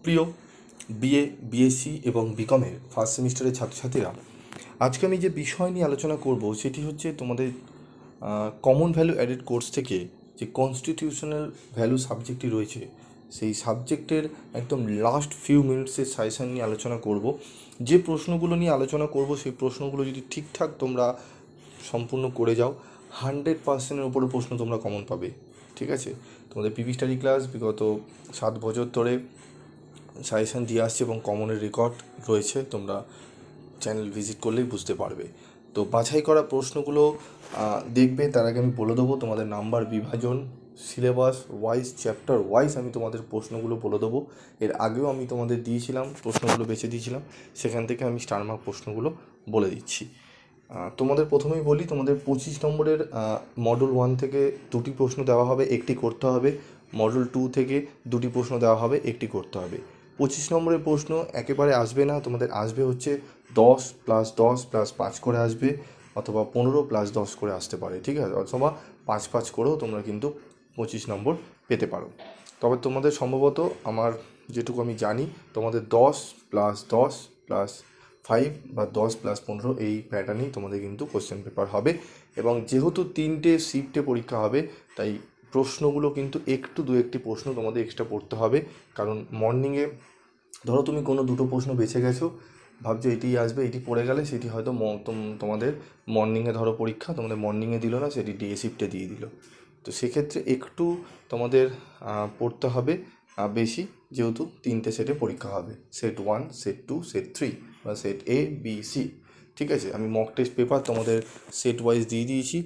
সুপ্রিয় BA, BSc এবং বিকমের first সেমিস্টারের ছাত্রছাত্রীরা, আজকে আমি যে বিষয় নিয়ে আলোচনা করব সেটি হচ্ছে তোমাদের কমন ভ্যালু অ্যাডেড কোর্স থেকে যে কনস্টিটিউশনাল ভ্যালু সাবজেক্টটি রয়েছে সেই সাবজেক্টের একদম লাস্ট ফিউ মিনিটসের সাজেশন নিয়ে আলোচনা করব। যে প্রশ্নগুলো নিয়ে আলোচনা করব সেই প্রশ্নগুলো যদি ঠিকঠাক তোমরা সম্পূর্ণ করে যাও 100%-এর উপরে প্রশ্ন তোমরা কমন পাবে। ঠিক আছে, তোমাদের পিভি স্টাডি ক্লাস বিগত 7 বছর ধরে সাজেশান দিয়ে আসছে এবং কমনের রেকর্ড রয়েছে, তোমরা চ্যানেল ভিজিট করলেই বুঝতে পারবে। তো বাছাই করা প্রশ্নগুলো দেখবে, তার আগে আমি বলে দেবো তোমাদের নাম্বার বিভাজন, সিলেবাস ওয়াইজ, চ্যাপ্টার ওয়াইজ আমি তোমাদের প্রশ্নগুলো বলে দেবো। এর আগেও আমি তোমাদের দিয়েছিলাম, প্রশ্নগুলো বেছে দিয়েছিলাম, সেখান থেকে আমি স্টার মার্ক প্রশ্নগুলো বলে দিচ্ছি। তোমাদের প্রথমেই বলি, তোমাদের 25 নম্বরের মডেল 1 থেকে 2টি প্রশ্ন দেওয়া হবে, একটি করতে হবে। মডেল 2 থেকে 2টি প্রশ্ন দেওয়া হবে, একটি করতে হবে। 25 নম্বরের প্রশ্ন একেবারে আসবে না, তোমাদের আসবে হচ্ছে 10 + 10 + 5 করে আসবে, অথবা 15 + 10 করে আসতে পারে। ঠিক আছে, অথবা 5 করেও তোমরা কিন্তু 25 নম্বর পেতে পারো। তবে তোমাদের সম্ভবত, আমার যেটুকু আমি জানি, তোমাদের 10 + 10 + 5 বা 10 + 15 এই প্যাটার্নেই তোমাদের কিন্তু কোশ্চেন পেপার হবে। এবং যেহেতু 3টে শিফটে পরীক্ষা হবে, তাই প্রশ্নগুলো কিন্তু একটু দু একটি প্রশ্ন তোমাদের এক্সট্রা পড়তে হবে। কারণ মর্নিংয়ে ধরো তুমি কোনো দুটো প্রশ্ন বেছে গেছো, ভাবছো এটিই আসবে, এটি পড়ে গেলে সেটি হয়তো তোমাদের মর্নিংয়ে ধরো পরীক্ষা, তোমাদের মর্নিংয়ে দিল না, সেটি ডে শিফটে দিয়ে দিল। তো সেক্ষেত্রে একটু তোমাদের পড়তে হবে বেশি, যেহেতু 3টে সেটে পরীক্ষা হবে, সেট 1, সেট 2, সেট 3 বা সেট এ, বি, সি। ঠিক আছে, আমি মক টেস্ট পেপার তোমাদের সেট ওয়াইজ দিয়ে দিয়েছি।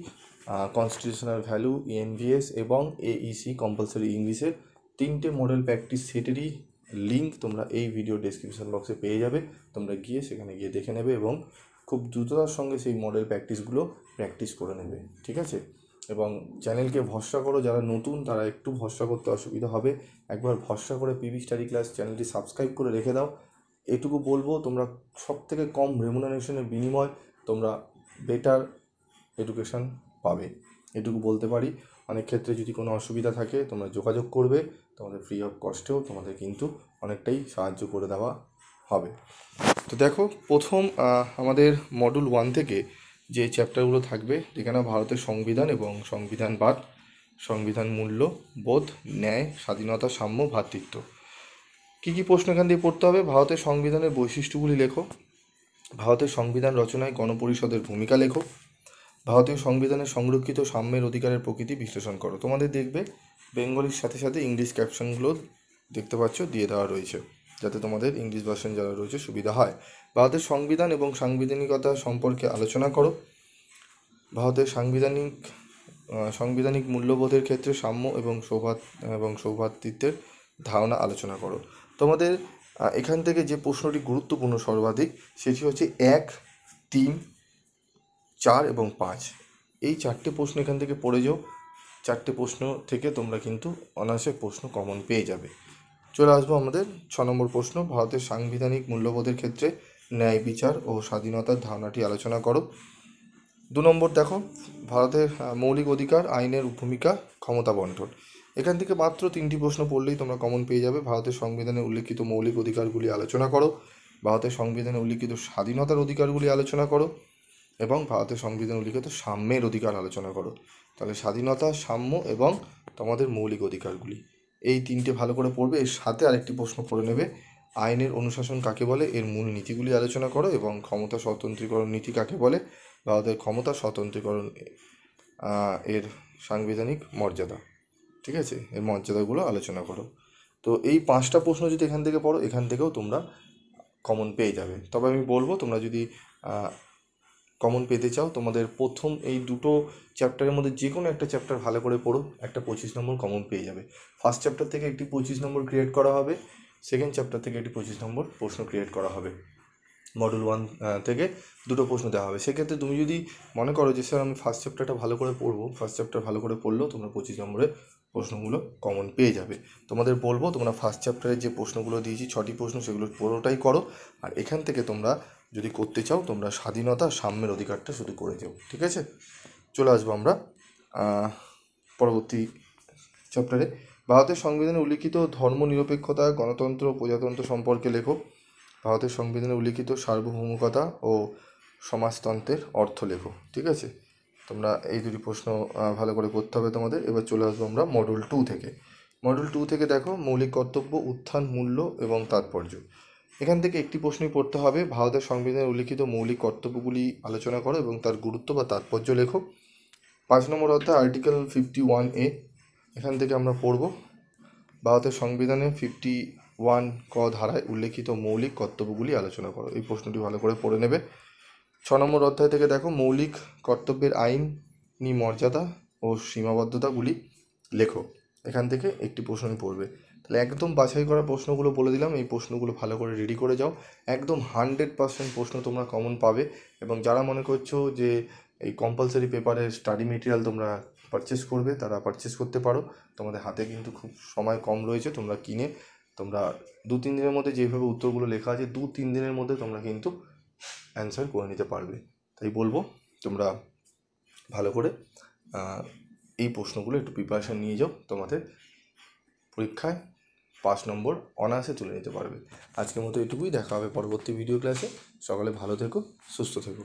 কনস্টিটিউশনাল ভ্যালু, ইএনভিএস এবং এইসি কম্পালসারি ইংলিশের 3টে মডেল প্র্যাকটিস সেটেরই লিঙ্ক তোমরা এই ভিডিও ডেসক্রিপশন বক্সে পেয়ে যাবে। তোমরা গিয়ে সেখানে গিয়ে দেখে নেবে এবং খুব দ্রুততার সঙ্গে সেই মডেল প্র্যাকটিসগুলো প্র্যাকটিস করে নেবে। ঠিক আছে, এবং চ্যানেলকে ভরসা করো, যারা নতুন তারা একটু ভরসা করতে অসুবিধা হবে, একবার ভরসা করে পিভি স্টাডি ক্লাস চ্যানেলটি সাবস্ক্রাইব করে রেখে দাও। এটুকু বলবো, তোমরা সবথেকে কম রেমুনারেশনের বিনিময় তোমরা বেটার এডুকেশন পাবে, এটুকু বলতে পারি। অনেক ক্ষেত্রে যদি কোনো অসুবিধা থাকে তোমরা যোগাযোগ করবে, তোমাদের ফ্রি অফ কস্টেও তোমাদের কিন্তু অনেকটাই সাহায্য করে দেওয়া হবে। তো দেখো, প্রথম আমাদের মডেল 1 থেকে যে চ্যাপ্টারগুলো থাকবে, যেখানে ভারতের সংবিধান এবং সংবিধানবাদ, সংবিধান মূল্য বোধ, ন্যায়, স্বাধীনতা, সাম্য, ভ্রাতৃত্ব। কী কী প্রশ্ন এখান থেকে পড়তে হবে? ভারতের সংবিধানের বৈশিষ্ট্যগুলি লেখো, ভারতের সংবিধান রচনায় গণপরিষদের ভূমিকা লেখো, ভারতীয় সংবিধানে সংরক্ষিত সাম্যের অধিকারের প্রকৃতি বিশ্লেষণ করো। তোমাদের দেখবে বেঙ্গলির সাথে সাথে ইংলিশ ক্যাপশনগুলো দেখতে পাচ্ছ দিয়ে দেওয়া রয়েছে, যাতে তোমাদের ইংলিশ ভার্সন যারা রয়েছে সুবিধা হয়। ভারতের সংবিধান এবং সাংবিধানিকতা সম্পর্কে আলোচনা করো। ভারতের সাংবিধানিক মূল্যবোধের ক্ষেত্রে সাম্য এবং সৌভ্রাতৃত্বের ধারণা আলোচনা করো। তোমাদের এখান থেকে যে প্রশ্নটি গুরুত্বপূর্ণ সর্বাধিক, সেটি হচ্ছে 1, 3, 4 এবং 5। এই 4টে প্রশ্ন এখান থেকে পড়ে যাও। 4টে প্রশ্ন থেকে তোমরা কিন্তু অনায়াসে প্রশ্ন কমন পেয়ে যাবে। চলে আসবো আমাদের 6 নম্বর প্রশ্ন। ভারতের সাংবিধানিক মূল্যবোধের ক্ষেত্রে ন্যায়, বিচার ও স্বাধীনতার ধারণাটি আলোচনা করো। 2 নম্বর দেখো, ভারতের মৌলিক অধিকার আইনের ভূমিকা, ক্ষমতা বন্টন। এখান থেকে মাত্র 3টি প্রশ্ন পড়লেই তোমরা কমন পেয়ে যাবে। ভারতের সংবিধানে উল্লিখিত মৌলিক অধিকারগুলি আলোচনা করো, ভারতের সংবিধানে উল্লিখিত স্বাধীনতার অধিকারগুলি আলোচনা করো এবং ভারতের সংবিধানে উল্লিখিত সাম্যের অধিকার আলোচনা করো। তাহলে স্বাধীনতা, সাম্য এবং তোমাদের মৌলিক অধিকারগুলি, এই 3টে ভালো করে পড়বে। এর সাথে আরেকটি প্রশ্ন পড়ে নেবে, আইনের অনুশাসন কাকে বলে, এর মূল নীতিগুলি আলোচনা করো এবং ক্ষমতা স্বতন্ত্রীকরণ নীতি কাকে বলে, ভারতের ক্ষমতা স্বতন্ত্রীকরণ এর সাংবিধানিক মর্যাদা। ঠিক আছে, এর মর্যাদাগুলো আলোচনা করো। তো এই 5টা প্রশ্ন যদি এখান থেকে পড়ো, এখান থেকেও তোমরা কমন পেয়ে যাবে। তবে আমি বলবো, তোমরা যদি কমন পেতে চাও, তোমাদের প্রথম এই দুটো চ্যাপ্টারের মধ্যে যে কোনো একটা চ্যাপ্টার ভালো করে পড়ো, একটা 25 নম্বর কমন পেয়ে যাবে। ফার্স্ট চ্যাপ্টার থেকে একটি 25 নম্বর ক্রিয়েট করা হবে, সেকেন্ড চ্যাপ্টার থেকে একটি 25 নম্বর প্রশ্ন ক্রিয়েট করা হবে। মডেল 1 থেকে দুটো প্রশ্ন দেওয়া হবে। সেক্ষেত্রে তুমি যদি মনে করো যে স্যার আমি ফার্স্ট চ্যাপ্টারটা ভালো করে পড়বো, ফার্স্ট চ্যাপ্টার ভালো করে পড়লেও তোমরা 25 নম্বরের প্রশ্নগুলো কমন পেয়ে যাবে। তোমাদের বলবো, তোমরা ফার্স্ট চ্যাপ্টারের যে প্রশ্নগুলো দিয়েছি 6টি প্রশ্ন, সেগুলো পুরোটাই করো। আর এখান থেকে তোমরা যদি করতে চাও, তোমরা স্বাধীনতা, সাম্যের অধিকারটা শুধু করে যাও। ঠিক আছে, চলে আসবো আমরা পরবর্তী চ্যাপ্টারে। ভারতের সংবিধানে উল্লিখিত ধর্মনিরপেক্ষতা, গণতন্ত্র, প্রজাতন্ত্র সম্পর্কে লেখো। ভারতের সংবিধানে উল্লিখিত সার্বভৌমিকতা ও সমাজতন্ত্রের অর্থ লেখো। ঠিক আছে, তোমরা এই দুটি প্রশ্ন ভালো করে করতে হবে তোমাদের। এবার চলে আসবো আমরা মডিউল 2 থেকে। মডিউল 2 থেকে দেখো মৌলিক কর্তব্য, উত্থান, মূল্য এবং তাৎপর্য। এখান থেকে একটি প্রশ্নই পড়তে হবে, ভারতের সংবিধানে উল্লিখিত মৌলিক কর্তব্যগুলি আলোচনা করো এবং তার গুরুত্ব বা তাৎপর্য লেখো। 5 নম্বর অধ্যায় আর্টিকেল 51A, এখান থেকে আমরা পড়ব ভারতের সংবিধানে 51 ক ধারায় উল্লেখিত মৌলিক কর্তব্যগুলি আলোচনা করো। এই প্রশ্নটি ভালো করে পড়ে নেবে। 6 নম্বর অধ্যায় থেকে দেখো মৌলিক কর্তব্যের আইনি মর্যাদা ও সীমাবদ্ধতাগুলি লেখো। এখান থেকে একটি প্রশ্নই পড়বে। তাহলে একদম বাছাই করা প্রশ্নগুলো বলে দিলাম, এই প্রশ্নগুলো ভালো করে রেডি করে যাও। একদম 100% প্রশ্ন তোমরা কমন পাবে। এবং যারা মনে করছো যে এই কম্পালসারি পেপারের স্টাডি মেটেরিয়াল তোমরা পারচেস করবে, তারা পারচেস করতে পারো। তোমাদের হাতে কিন্তু খুব সময় কম রয়েছে, তোমরা কিনে তোমরা 2-3 দিনের মধ্যে যেভাবে উত্তরগুলো লেখা আছে 2-3 দিনের মধ্যে তোমরা কিন্তু অ্যান্সার করে নিতে পারবে। তাই বলবো তোমরা ভালো করে এই প্রশ্নগুলো একটু প্রিপারেশান নিয়ে যাও, তোমাদের পরীক্ষায় 5 নম্বর অনায়াসে তুলে নিতে পারবে। আজকের মতো এটুকুই, দেখা হবে পরবর্তী ভিডিও ক্লাসে। সকালে ভালো থেকো, সুস্থ থেকো।